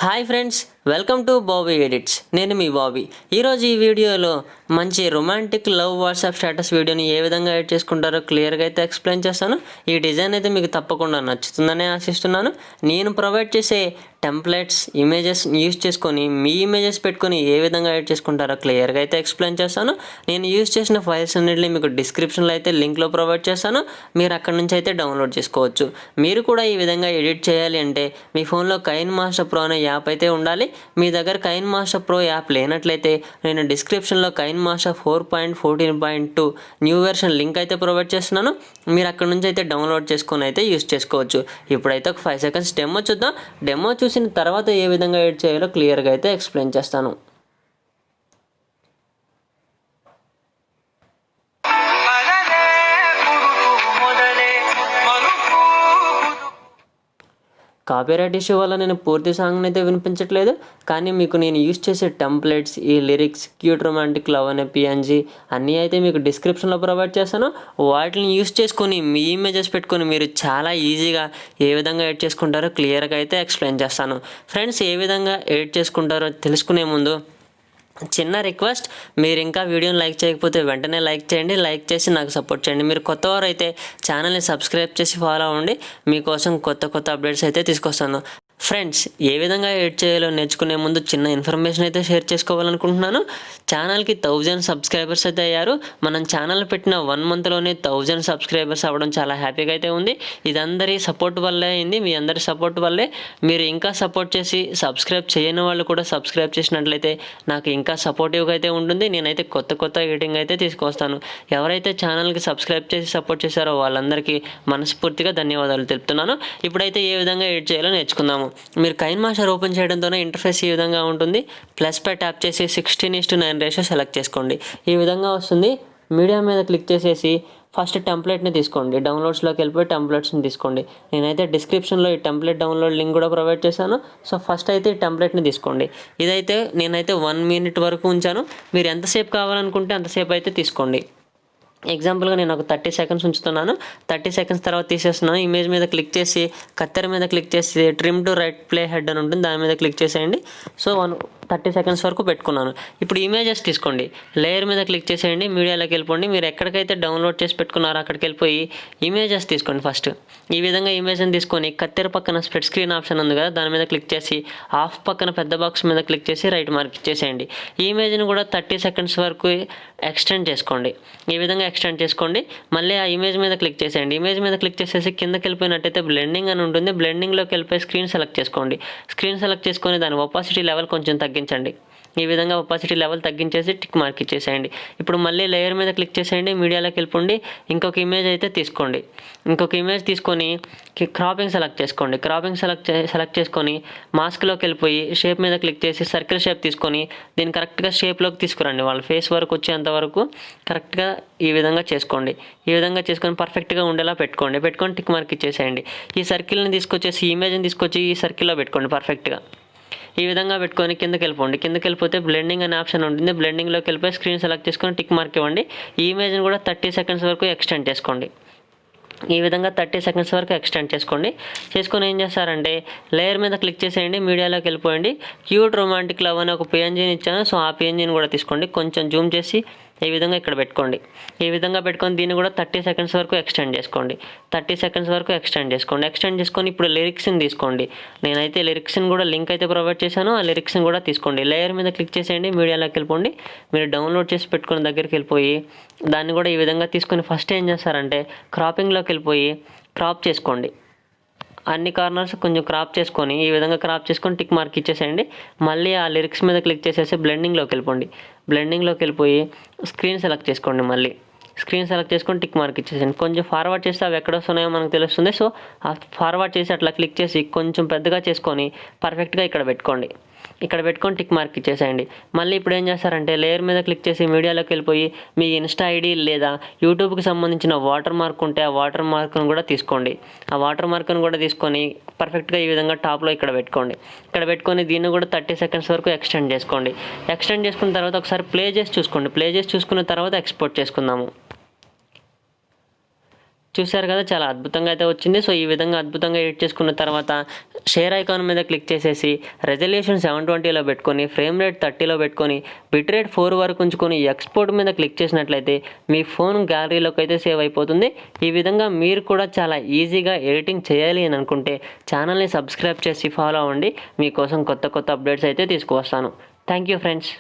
Hi friends, welcome to Bobby edits. నేను మీ బాబీ. ఈరోజు ఈ వీడియోలో మంచి రొమాంటిక్ లవ్ వాట్సాప్ స్టేటస్ వీడియోని ఏ విధంగా ఎడిట్ చేసుకుంటారో క్లియర్గా అయితే ఎక్స్ప్లెయిన్ చేస్తాను. ఈ డిజైన్ అయితే మీకు తప్పకుండా నచ్చుతుందని ఆశిస్తున్నాను. నేను ప్రొవైడ్ చేసే టెంప్లెట్స్ ఇమేజెస్ యూజ్ చేసుకొని మీ ఇమేజెస్ పెట్టుకొని ఏ విధంగా ఎడిట్ చేసుకుంటారో క్లియర్గా అయితే ఎక్స్ప్లెయిన్ చేస్తాను. నేను యూజ్ చేసిన ఫైల్స్ అన్నింటినీ మీకు డిస్క్రిప్షన్లో అయితే లింక్లో ప్రొవైడ్ చేస్తాను. మీరు అక్కడ నుంచి అయితే డౌన్లోడ్ చేసుకోవచ్చు. మీరు కూడా ఈ విధంగా ఎడిట్ చేయాలి అంటే మీ ఫోన్లో కైన్మాస్టర్ ప్రో అనే యాప్ అయితే ఉండాలి. మీ దగ్గర కైన్మాస్టర్ ప్రో యాప్ లేనట్లయితే నేను డిస్క్రిప్షన్లో కైన్మాస్టర్ 4.14.2 న్యూ వెర్షన్ లింక్ అయితే ప్రొవైడ్ చేస్తున్నాను. మీరు అక్కడ నుంచి అయితే డౌన్లోడ్ చేసుకొని అయితే యూజ్ చేసుకోవచ్చు. ఇప్పుడైతే ఒక 5 seconds డెమో చూద్దాం. డెమో చూసిన తర్వాత ఏ విధంగా ఎడిట్ చేయాలో క్లియర్గా అయితే ఎక్స్ప్లెయిన్ చేస్తాను. కాపీరైట్ ఇష్యూ వల్ల నేను పూర్తి సాంగ్ని అయితే వినిపించట్లేదు, కానీ మీకు నేను యూజ్ చేసే టెంప్లెట్స్, ఈ లిరిక్స్, క్యూట్ రొమాంటిక్ లవ్ అనే పిఎన్జీ అన్నీ అయితే మీకు డిస్క్రిప్షన్లో ప్రొవైడ్ చేస్తాను. వాటిని యూజ్ చేసుకొని మీ ఇమేజెస్ పెట్టుకొని మీరు చాలా ఈజీగా ఏ విధంగా ఎడిట్ చేసుకుంటారో క్లియర్గా అయితే ఎక్స్ప్లెయిన్ చేస్తాను. ఫ్రెండ్స్, ఏ విధంగా ఎడిట్ చేసుకుంటారో తెలుసుకునే ముందు చిన్న రిక్వెస్ట్, మీరు ఇంకా వీడియోని లైక్ చేయకపోతే వెంటనే లైక్ చేయండి. లైక్ చేసి నాకు సపోర్ట్ చేయండి. మీరు కొత్తవారు అయితే ఛానల్ని సబ్స్క్రైబ్ చేసి ఫాలో అవ్వండి. మీకోసం కొత్త అప్డేట్స్ అయితే తీసుకొస్తాను. ఫ్రెండ్స్, ఏ విధంగా ఎడిట్ చేయాలో నేర్చుకునే ముందు చిన్న ఇన్ఫర్మేషన్ అయితే షేర్ చేసుకోవాలనుకుంటున్నాను. ఛానల్కి 1000 సబ్స్క్రైబర్స్ అయితే అయ్యారు. మనం ఛానల్ పెట్టిన 1 monthలోనే 1000 సబ్స్క్రైబర్స్ అవ్వడం చాలా హ్యాపీగా అయితే ఉంది. ఇది అందరి సపోర్ట్ వల్లే అయింది. మీ అందరి సపోర్ట్ వల్లే. మీరు ఇంకా సపోర్ట్ చేసి సబ్స్క్రైబ్ చేయని వాళ్ళు కూడా సబ్స్క్రైబ్ చేసినట్లయితే నాకు ఇంకా సపోర్టివ్గా అయితే ఉంటుంది. నేనైతే కొత్త ఎడిటింగ్ అయితే తీసుకొస్తాను. ఎవరైతే ఛానల్కి సబ్స్క్రైబ్ చేసి సపోర్ట్ చేశారో వాళ్ళందరికీ మనస్ఫూర్తిగా ధన్యవాదాలు తెలుపుతున్నాను. ఇప్పుడైతే ఏ విధంగా ఎడిట్ చేయాలో నేర్చుకుందాము. మీరు కైన్మాస్టర్ ఓపెన్ చేయడంతోనే ఇంటర్ఫేస్ ఈ విధంగా ఉంటుంది. ప్లస్ పై ట్యాప్ చేసి 16:9 రేషియో సెలెక్ట్ చేసుకోండి. ఈ విధంగా వస్తుంది. మీడియా మీద క్లిక్ చేసేసి ఫస్ట్ టెంప్లెట్ని తీసుకోండి. డౌన్లోడ్స్లోకి వెళ్ళిపోయి టెంప్లెట్స్ని తీసుకోండి. నేనైతే డిస్క్రిప్షన్లో ఈ టెంప్లెట్ డౌన్లోడ్ లింక్ కూడా ప్రొవైడ్ చేశాను. సో ఫస్ట్ అయితే ఈ టెంప్లెట్ని తీసుకోండి. ఇదైతే నేనైతే 1 minute వరకు ఉంచాను. మీరు ఎంతసేపు కావాలనుకుంటే అంతసేపు అయితే తీసుకోండి. ఎగ్జాంపుల్గా నేను ఒక 30 seconds ఉంచుతున్నాను. 30 seconds తర్వాత తీసేస్తున్నాను. ఇమేజ్ మీద క్లిక్ చేసి కత్తెర మీద క్లిక్ చేసి trim to right play head అని ఉంటుంది, దాని మీద క్లిక్ చేసేయండి. సో 30 seconds వరకు పెట్టుకున్నాను. ఇప్పుడు ఇమేజెస్ తీసుకోండి. లేయర్ మీద క్లిక్ చేసేయండి. మీడియాలోకి వెళ్ళిపోండి. మీరు ఎక్కడికైతే డౌన్లోడ్ చేసి పెట్టుకున్నారో అక్కడికి వెళ్ళిపోయి ఇమేజెస్ తీసుకోండి. ఫస్ట్ ఈ విధంగా ఇమేజ్ని తీసుకొని కత్తెర పక్కన స్ప్రెడ్ స్క్రీన్ ఆప్షన్ ఉంది కదా, దాని మీద క్లిక్ చేసి ఆఫ్ పక్కన పెద్ద బాక్స్ మీద క్లిక్ చేసి రైట్ మార్క్ ఇచ్చేసేయండి. ఈ ఇమేజ్ని కూడా 30 seconds వరకు ఎక్స్టెండ్ చేసుకోండి. ఈ విధంగా ఎక్స్టెండ్ చేసుకోండి. మళ్ళీ ఆ ఇమేజ్ మీద క్లిక్ చేసేయండి. ఇమేజ్ మీద క్లిక్ చేసేసి కిందకి వెళ్ళిపోయినట్టయితే బ్లెండింగ్ అని ఉంటుంది. బ్లెండింగ్లోకి వెళ్ళిపోయి స్క్రీన్ సెలెక్ట్ చేసుకోండి. స్క్రీన్ సెలెక్ట్ చేసుకొని దాని ఒపాసిటీ లెవెల్ కొంచెం తగ్గించండి. ఈ విధంగా ఒపాసిటీ లెవెల్ తగ్గించేసి టిక్ మార్క్ ఇచ్చేసేయండి. ఇప్పుడు మళ్ళీ లేయర్ మీద క్లిక్ చేసేయండి. మీడియాలోకి వెళ్ళిపోండి. ఇంకొక ఇమేజ్ అయితే తీసుకోండి. ఇంకొక ఇమేజ్ తీసుకొని క్రాపింగ్ సెలెక్ట్ చేసుకోండి. క్రాపింగ్ సెలెక్ట్ చేసుకొని మాస్క్లోకి వెళ్ళిపోయి షేప్ మీద క్లిక్ చేసి సర్కిల్ షేప్ తీసుకొని దీన్ని కరెక్ట్గా షేప్లోకి తీసుకురండి. వాళ్ళ ఫేస్ వరకు వచ్చేంత వరకు కరెక్ట్గా ఈ విధంగా చేసుకోండి. ఈ విధంగా చేసుకొని పర్ఫెక్ట్గా ఉండేలా పెట్టుకొని టిక్ మార్క్ ఇచ్చేసేయండి. ఈ సర్కిల్ని తీసుకొచ్చేసి ఇమేజ్ని తీసుకొచ్చి ఈ సర్కిల్లో పెట్టుకోండి పర్ఫెక్ట్గా. ఈ విధంగా పెట్టుకొని కిందకి వెళ్ళిపోతే బ్లెండింగ్ అనే ఆప్షన్ ఉంటుంది. బ్లెండింగ్లోకి వెళ్ళిపోయి స్క్రీన్ సెలెక్ట్ చేసుకొని టిక్ మార్క్ ఇవ్వండి. ఈ ఇమేజ్ని కూడా 30 seconds వరకు ఎక్స్టెండ్ చేసుకోండి. ఈ విధంగా 30 seconds వరకు ఎక్స్టెండ్ చేసుకొని ఏం చేస్తారంటే లేయర్ మీద క్లిక్ చేసేయండి. మీడియాలోకి వెళ్ళిపోయండి. క్యూట్ రొమాంటిక్ లవ్ అనే ఒక పిఎన్జీని ఇచ్చాను. సో ఆ పిఎన్జీని కూడా తీసుకోండి. కొంచెం జూమ్ చేసి ఈ విధంగా ఇక్కడ పెట్టుకోండి. ఈ విధంగా పెట్టుకొని దీన్ని కూడా 30 seconds వరకు ఎక్స్టెండ్ చేసుకోండి. 30 seconds వరకు ఎక్స్టెండ్ చేసుకొని ఇప్పుడు లిరిక్స్ని తీసుకోండి. నేనైతే లిరిక్స్ని కూడా లింక్ అయితే ప్రొవైడ్ చేశాను. ఆ లిరిక్స్ని కూడా తీసుకోండి. లేయర్ మీద క్లిక్ చేసేయండి. మీడియాలోకి వెళ్ళిపోండి. మీరు డౌన్లోడ్ చేసి పెట్టుకున్న దగ్గరికి వెళ్ళిపోయి దాన్ని కూడా ఈ విధంగా తీసుకొని ఫస్ట్ ఏం చేస్తారంటే క్రాపింగ్లోకి వెళ్ళిపోయి క్రాప్ చేసుకోండి. అన్ని కార్నర్స్ కొంచెం క్రాప్ చేసుకొని ఈ విధంగా క్రాప్ చేసుకొని టిక్ మార్క్ ఇచ్చేసేయండి. మళ్ళీ ఆ లిరిక్స్ మీద క్లిక్ చేసేసి బ్లెండింగ్లోకి వెళ్ళిపోయి స్క్రీన్ సెలెక్ట్ చేసుకోండి. మళ్ళీ స్క్రీన్ సెలెక్ట్ చేసుకొని టిక్ మార్క్ ఇచ్చేసేయండి. కొంచెం ఫార్వర్డ్ చేస్తే అవి ఎక్కడ వస్తున్నాయో మనకు తెలుస్తుంది. సో ఆ ఫార్వర్డ్ చేసి అట్లా క్లిక్ చేసి కొంచెం పెద్దగా చేసుకొని పర్ఫెక్ట్గా ఇక్కడ పెట్టుకొని టిక్ మార్క్ ఇచ్చేసేయండి. మళ్ళీ ఇప్పుడు ఏం చేస్తారంటే లేయర్ మీద క్లిక్ చేసి మీడియాలోకి వెళ్ళిపోయి మీ ఇన్స్టా ఐడి లేదా యూట్యూబ్కి సంబంధించిన వాటర్ మార్క్ ఉంటే ఆ వాటర్ మార్క్ను కూడా తీసుకోండి. ఆ వాటర్ మార్క్ను కూడా తీసుకొని పర్ఫెక్ట్గా ఈ విధంగా టాప్లో ఇక్కడ పెట్టుకొని దీన్ని కూడా 30 seconds వరకు ఎక్స్టెండ్ చేసుకున్న తర్వాత ఒకసారి ప్లే చేసి చూసుకున్న తర్వాత ఎక్స్పోర్ట్ చేసుకుందాము. చూసారు కదా, చాలా అద్భుతంగా అయితే వచ్చింది. సో ఈ విధంగా అద్భుతంగా ఎడిట్ చేసుకున్న తర్వాత షేర్ ఐకాన్ మీద క్లిక్ చేసేసి రెజల్యూషన్ 720లో పెట్టుకొని, ఫ్రేమ్ రేట్ 30లో పెట్టుకొని, బిట్ రేట్ 4 వరకు ఉంచుకొని ఎక్స్పోర్ట్ మీద క్లిక్ చేసినట్లయితే మీ ఫోన్ గ్యాలరీలోకి అయితే సేవ్ అయిపోతుంది. ఈ విధంగా మీరు కూడా చాలా ఈజీగా ఎడిటింగ్ చేయాలి అని అనుకుంటే ఛానల్ని సబ్స్క్రైబ్ చేసి ఫాలో అవ్వండి. మీకోసం కొత్త అప్డేట్స్ అయితే తీసుకువస్తాను. Thank you friends.